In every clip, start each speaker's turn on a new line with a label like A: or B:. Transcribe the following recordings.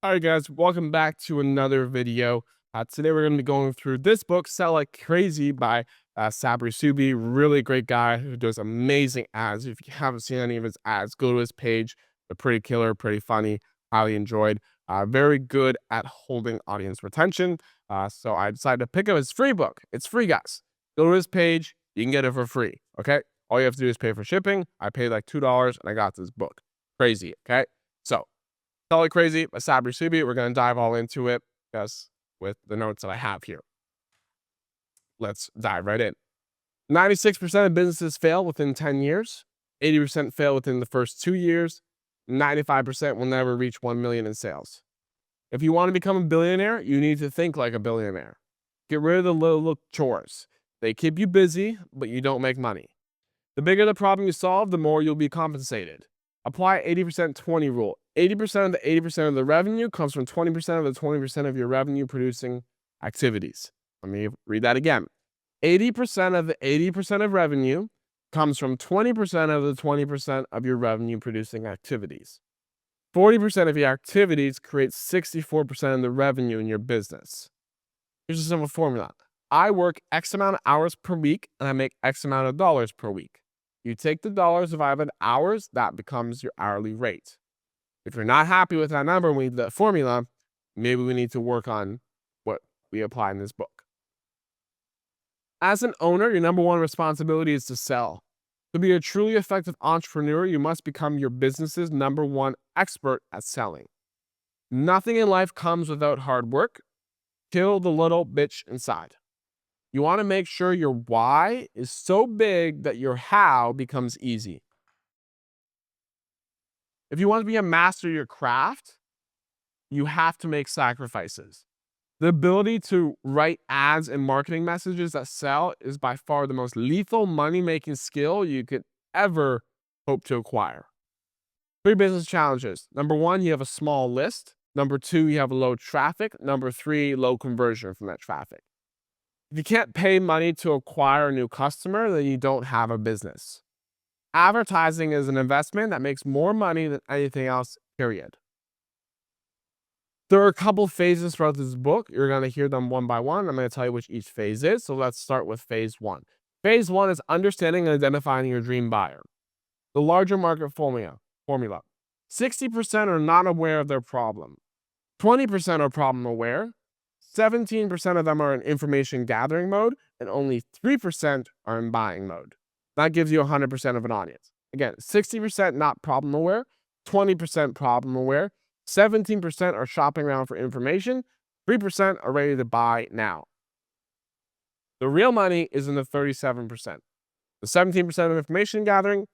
A: All right, guys, welcome back to another video. Today we're going to be going through this book, Sell Like Crazy by Sabri Suby. Really great guy who does amazing ads. If you haven't seen any of his ads, go to his page. They're pretty killer, pretty funny, highly enjoyed. Very good at holding audience retention. So I decided to pick up his free book. It's free, guys. Go to his page. You can get it for free, okay? All you have to do is pay for shipping. I paid like $2 and I got this book. Crazy, okay? So Sell Like Crazy by Sabri Suby. We're going to dive all into it just with the notes that I have here. Let's dive right in. 96% of businesses fail within 10 years. 80% fail within the first 2 years. 95% will never reach 1 million in sales. If you want to become a billionaire, you need to think like a billionaire. Get rid of the little chores. They keep you busy, but you don't make money. The bigger the problem you solve, the more you'll be compensated. Apply 80%-20 rule. 80% of the 80% of the revenue comes from 20% of the 20% of your revenue producing activities. Let me read that again. 80% of the 80% of revenue comes from 20% of the 20% of your revenue producing activities. 40% of your activities create 64% of the revenue in your business. Here's a simple formula. I work X amount of hours per week and I make X amount of dollars per week. You take the dollars divided by hours, that becomes your hourly rate. If you're not happy with that number and we need the formula, maybe we need to work on what we apply in this book. As an owner, your number one responsibility is to sell. To be a truly effective entrepreneur, you must become your business's number one expert at selling. Nothing in life comes without hard work. Kill the little bitch inside. You want to make sure your why is so big that your how becomes easy. If you want to be a master of your craft, you have to make sacrifices. The ability to write ads and marketing messages that sell is by far the most lethal money-making skill you could ever hope to acquire. 3 business challenges. Number 1, you have a small list. Number 2, you have low traffic. Number 3, low conversion from that traffic. If you can't pay money to acquire a new customer, then you don't have a business. Advertising is an investment that makes more money than anything else, period. There are a couple phases throughout this book. You're going to hear them one by one. I'm going to tell you which each phase is. So let's start with phase 1. Phase 1 is understanding and identifying your dream buyer. The larger market formula. 60% are not aware of their problem. 20% are problem aware. 17% of them are in information gathering mode, and only 3% are in buying mode. That gives you 100% of an audience. Again, 60% not problem aware, 20% problem aware, 17% are shopping around for information, 3% are ready to buy now. The real money is in the 37%. The 17% of information gathering,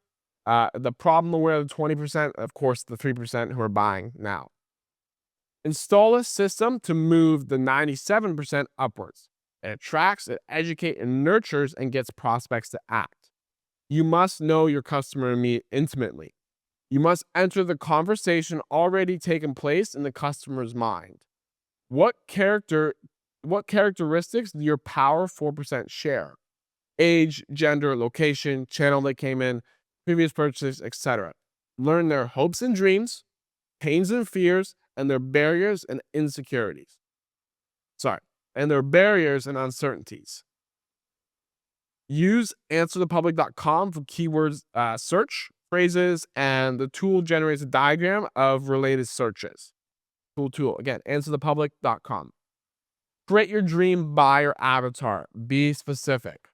A: the problem aware, the 20%, of course, the 3% who are buying now. Install a system to move the 97% upwards. It attracts, it educates, and nurtures and gets prospects to act. You must know your customer intimately. You must enter the conversation already taking place in the customer's mind. What characteristics do your power 4% share? Age, gender, location, channel they came in, previous purchases, etc. Learn their hopes and dreams, pains and fears, and their barriers and insecurities. And their barriers and uncertainties. Use answerthepublic.com for keywords search phrases, and the tool generates a diagram of related searches. Tool. Again, answerthepublic.com. Create your dream buyer avatar. Be specific.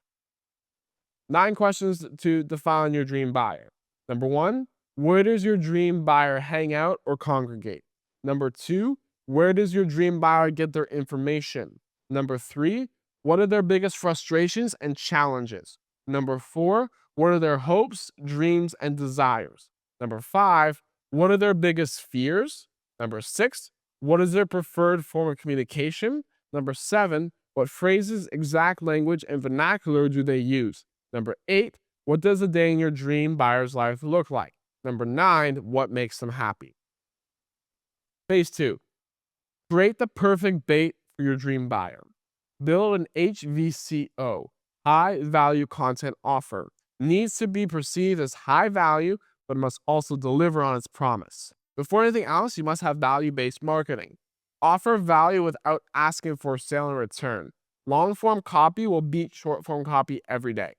A: 9 questions to define your dream buyer. Number 1, where does your dream buyer hang out or congregate? Number 2, where does your dream buyer get their information? Number 3, what are their biggest frustrations and challenges? Number 4, what are their hopes, dreams, and desires? Number 5, what are their biggest fears? Number 6, what is their preferred form of communication? Number 7, what phrases, exact language, and vernacular do they use? Number 8, what does a day in your dream buyer's life look like? Number 9, what makes them happy? Phase 2, create the perfect bait for your dream buyer. Build an HVCO, high value content offer. Needs to be perceived as high value, but must also deliver on its promise. Before anything else, you must have value-based marketing. Offer value without asking for a sale in return. Long-form copy will beat short-form copy every day.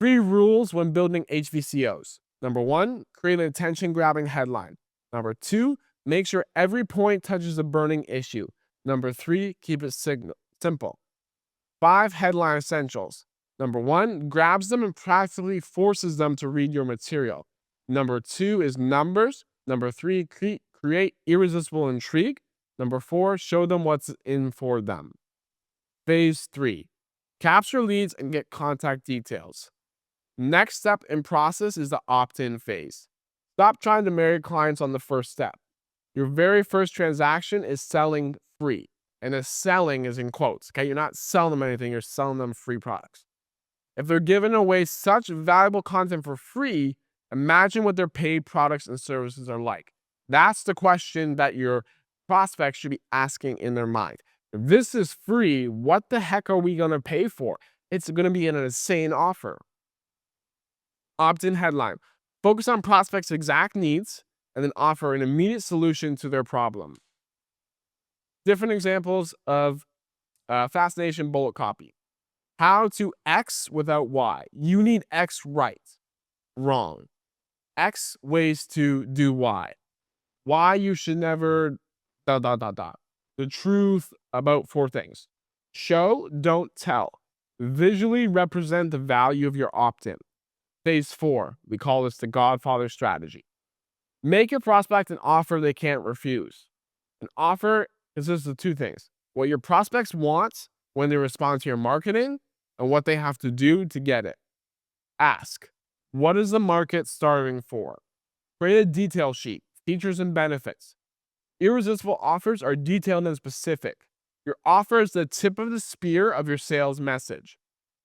A: 3 rules when building HVCOs. Number 1, create an attention-grabbing headline. Number 2, make sure every point touches a burning issue. Number 3, keep it simple. 5 headline essentials. Number 1, grabs them and practically forces them to read your material. Number 2 is numbers. Number 3, create irresistible intrigue. Number 4, show them what's in for them. Phase 3, capture leads and get contact details. Next step in process is the opt-in phase. Stop trying to marry clients on the first step. Your very first transaction is selling free. And the selling is in quotes, okay? You're not selling them anything, you're selling them free products. If they're giving away such valuable content for free, imagine what their paid products and services are like. That's the question that your prospects should be asking in their mind. If this is free, what the heck are we going to pay for? It's going to be an insane offer. Opt-in headline. Focus on prospects' exact needs and then offer an immediate solution to their problem. Different examples of fascination bullet copy. How to X without Y. You need X right. Wrong. X ways to do Y. Why you should never ... The truth about 4 things. Show, don't tell. Visually represent the value of your opt-in. Phase 4, we call this the Godfather strategy. Make your prospect an offer they can't refuse. An offer consists of 2 things. What your prospects want when they respond to your marketing and what they have to do to get it. Ask, what is the market starving for? Create a detail sheet, features and benefits. Irresistible offers are detailed and specific. Your offer is the tip of the spear of your sales message.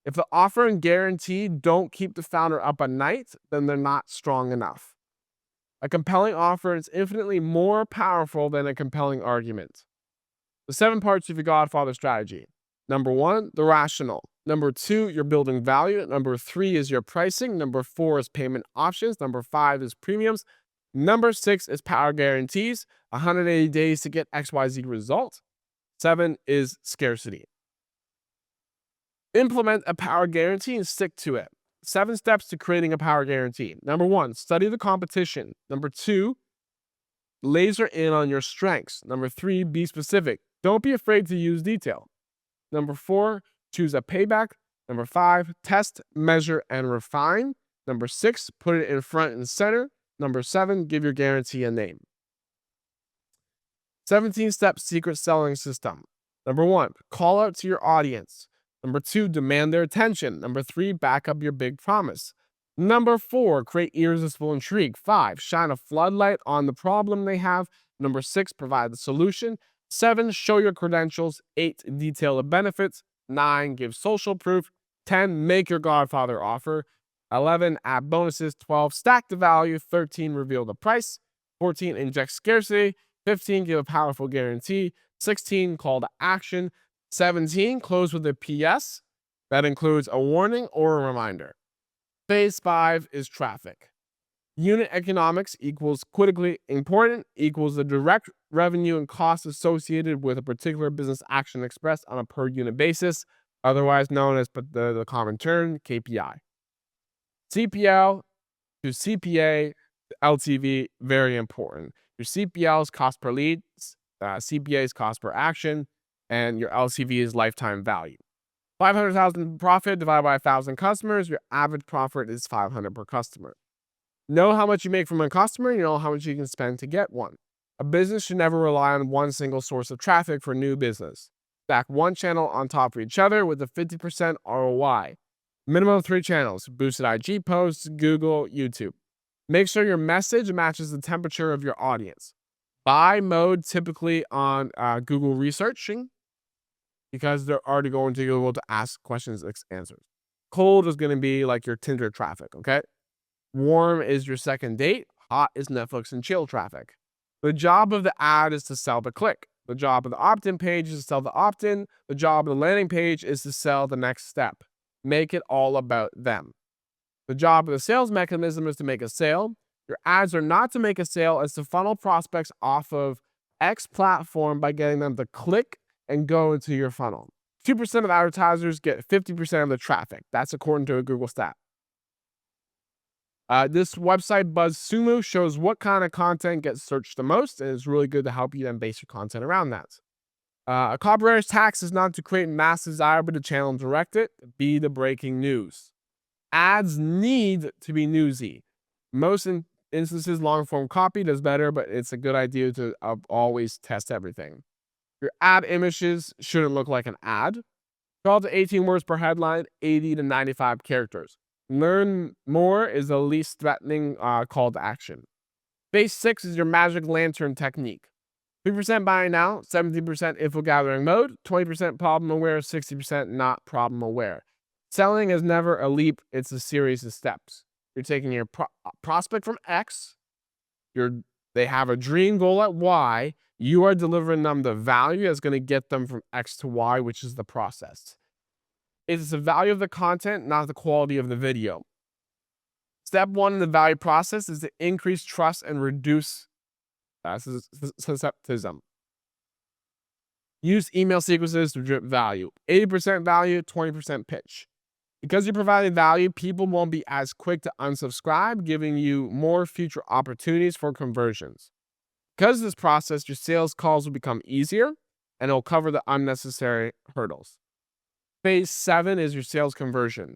A: If the offer and guarantee don't keep the founder up at night, then they're not strong enough. A compelling offer is infinitely more powerful than a compelling argument. The 7 parts of your Godfather strategy. Number 1, the rational. Number 2, you're building value. Number 3 is your pricing. Number 4 is payment options. Number 5 is premiums. Number 6 is power guarantees. 180 days to get XYZ result. 7 is scarcity. Implement a power guarantee and stick to it. 7 steps to creating a power guarantee. Number 1, study the competition. Number 2, laser in on your strengths. Number 3, be specific. Don't be afraid to use detail. Number 4, choose a payback. Number 5, test, measure, and refine. Number 6, put it in front and center. Number 7, give your guarantee a name. 17-step secret selling system. Number 1, call out to your audience. Number 2, demand their attention. Number 3, back up your big promise. Number 4, create irresistible intrigue. 5, shine a floodlight on the problem they have. Number 6, provide the solution. 7, show your credentials. 8, detail the benefits. 9, give social proof. 10, make your Godfather offer. 11, add bonuses. 12, stack the value. 13, reveal the price. 14, inject scarcity. 15, give a powerful guarantee. 16, call to action. 17, close with a PS. That includes a warning or a reminder. Phase 5 is traffic. Unit economics equals critically important equals the direct revenue and costs associated with a particular business action expressed on a per unit basis, otherwise known as the common term KPI. CPL to CPA to LTV, very important. Your CPL is cost per lead, CPA is cost per action, and your LTV is lifetime value. 500,000 profit divided by 1,000 customers, your average profit is 500 per customer. Know how much you make from a customer, you know how much you can spend to get one. A business should never rely on one single source of traffic for new business. Stack one channel on top of each other with a 50% ROI. Minimum of 3 channels, boosted IG posts, Google, YouTube. Make sure your message matches the temperature of your audience. Buy mode typically on Google researching, because they're already going to be able to ask questions and answers. Cold is going to be like your Tinder traffic, okay? Warm is your second date. Hot is Netflix and chill traffic. The job of the ad is to sell the click. The job of the opt-in page is to sell the opt-in. The job of the landing page is to sell the next step. Make it all about them. The job of the sales mechanism is to make a sale. Your ads are not to make a sale, it's to funnel prospects off of X platform by getting them to click and go into your funnel. 2% of advertisers get 50% of the traffic. That's according to a Google stat. This website, BuzzSumo, shows what kind of content gets searched the most, and it's really good to help you then base your content around that. A copywriter's task is not to create mass desire, but to channel and direct it. Be the breaking news. Ads need to be newsy. Most instances, long-form copy does better, but it's a good idea to always test everything. Your ad images shouldn't look like an ad. 12 to 18 words per headline, 80 to 95 characters. Learn more is the least threatening call to action. Phase 6 is your magic lantern technique. 3% buying now, 17% info gathering mode, 20% problem aware, 60% not problem aware. Selling is never a leap, it's a series of steps. You're taking your prospect from X, they have a dream goal at Y, you are delivering them the value that's going to get them from X to Y, which is the process. It's the value of the content, not the quality of the video. Step 1 in the value process is to increase trust and reduce skepticism. Use email sequences to drip value. 80% value, 20% pitch. Because you're providing value, people won't be as quick to unsubscribe, giving you more future opportunities for conversions. Because of this process, your sales calls will become easier, and it will cover the unnecessary hurdles. Phase 7 is your sales conversion.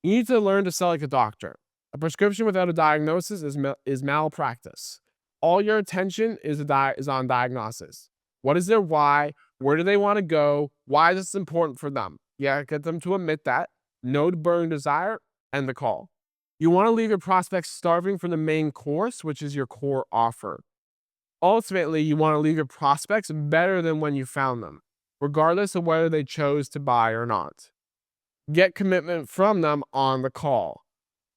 A: You need to learn to sell like a doctor. A prescription without a diagnosis is malpractice. All your attention is on diagnosis. What is their why? Where do they want to go? Why is this important for them? Yeah, get them to admit that. No burning desire, and the call. You want to leave your prospects starving for the main course, which is your core offer. Ultimately, you want to leave your prospects better than when you found them, regardless of whether they chose to buy or not. Get commitment from them on the call.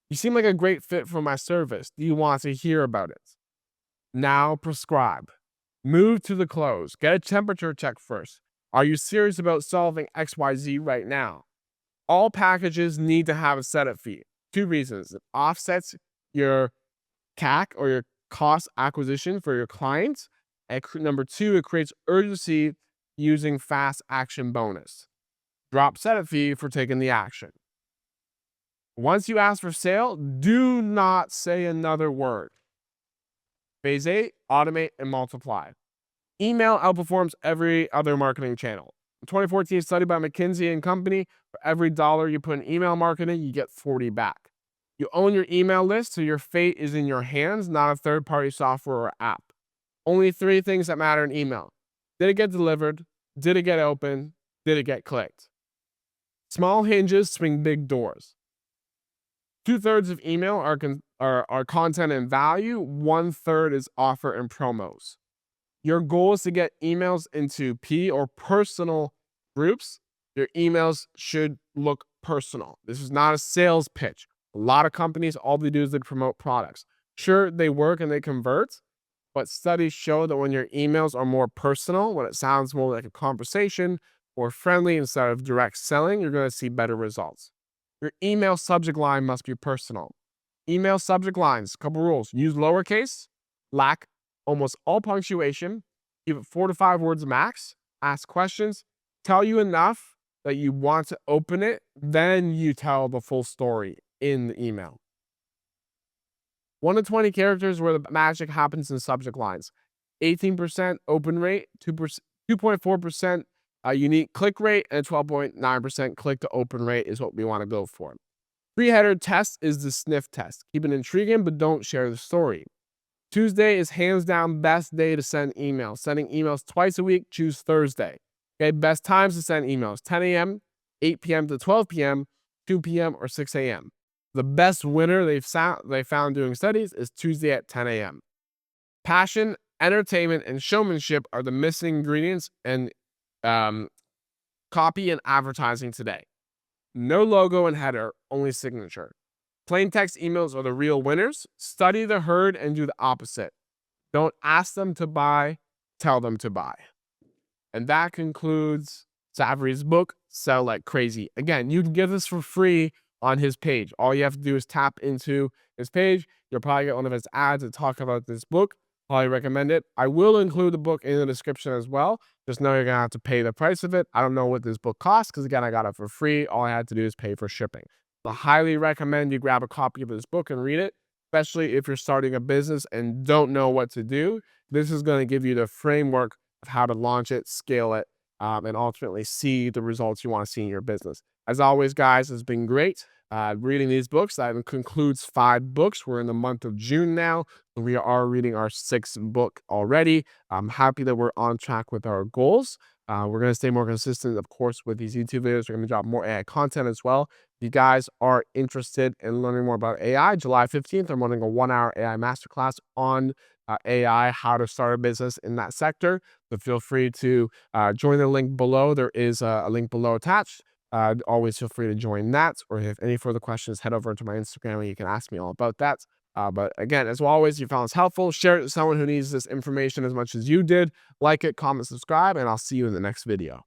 A: You seem like a great fit for my service. Do you want to hear about it? Now prescribe. Move to the close. Get a temperature check first. Are you serious about solving XYZ right now? All packages need to have a setup fee. 2 reasons. It offsets your CAC or your cost acquisition for your clients. And number 2, it creates urgency using fast action bonus. Drop setup fee for taking the action. Once you ask for sale, do not say another word. Phase 8, automate and multiply. Email outperforms every other marketing channel. A 2014 study by McKinsey & Company, for every dollar you put in email marketing, you get 40 back. You own your email list, so your fate is in your hands, not a third-party software or app. Only 3 things that matter in email. Did it get delivered? Did it get opened? Did it get clicked? Small hinges swing big doors. 2/3 of email are content and value. 1/3 is offer and promos. Your goal is to get emails into P or personal groups. Your emails should look personal. This is not a sales pitch. A lot of companies, all they do is they promote products. Sure, they work and they convert, but studies show that when your emails are more personal, when it sounds more like a conversation, more friendly instead of direct selling, you're going to see better results. Your email subject line must be personal. Email subject lines, couple rules. Use lowercase, lack almost all punctuation, keep it 4 to 5 words max, ask questions, tell you enough that you want to open it, then you tell the full story in the email. 1 to 20 characters where the magic happens in subject lines. 18% open rate, 2.4% unique click rate, and 12.9% click to open rate is what we want to go for. 3-header test is the sniff test. Keep it intriguing, but don't share the story. Tuesday is hands down best day to send emails. Sending emails twice a week, choose Thursday. Okay, best times to send emails: 10 a.m., 8 p.m. to 12 p.m., 2 p.m., or 6 a.m. The best winner they found doing studies is Tuesday at 10 a.m. Passion, entertainment, and showmanship are the missing ingredients in copy and advertising today. No logo and header, only signature. Plain text emails are the real winners. Study the herd and do the opposite. Don't ask them to buy, tell them to buy. And that concludes Sabri's book, Sell Like Crazy. Again, you can get this for free on his page. All you have to do is tap into his page. You'll probably get one of his ads that talk about this book. Highly recommend it. I will include the book in the description as well. Just know you're gonna have to pay the price of it. I don't know what this book costs because again, I got it for free. All I had to do is pay for shipping. I highly recommend you grab a copy of this book and read it, especially if you're starting a business and don't know what to do. This is going to give you the framework of how to launch it, scale it, and ultimately see the results you want to see in your business. As always, guys, it's been great reading these books. That concludes 5 books. We're in the month of June now. We are reading our 6th book already. I'm happy that we're on track with our goals. We're going to stay more consistent, of course, with these YouTube videos. We're going to drop more AI content as well. If you guys are interested in learning more about AI, July 15th, I'm running a 1-hour AI masterclass on AI, how to start a business in that sector. So feel free to join the link below. There is a link below attached. Always feel free to join that. Or if any further questions, head over to my Instagram and you can ask me all about that. But again, as always, if you found this helpful, share it with someone who needs this information as much as you did. Like it, comment, subscribe, and I'll see you in the next video.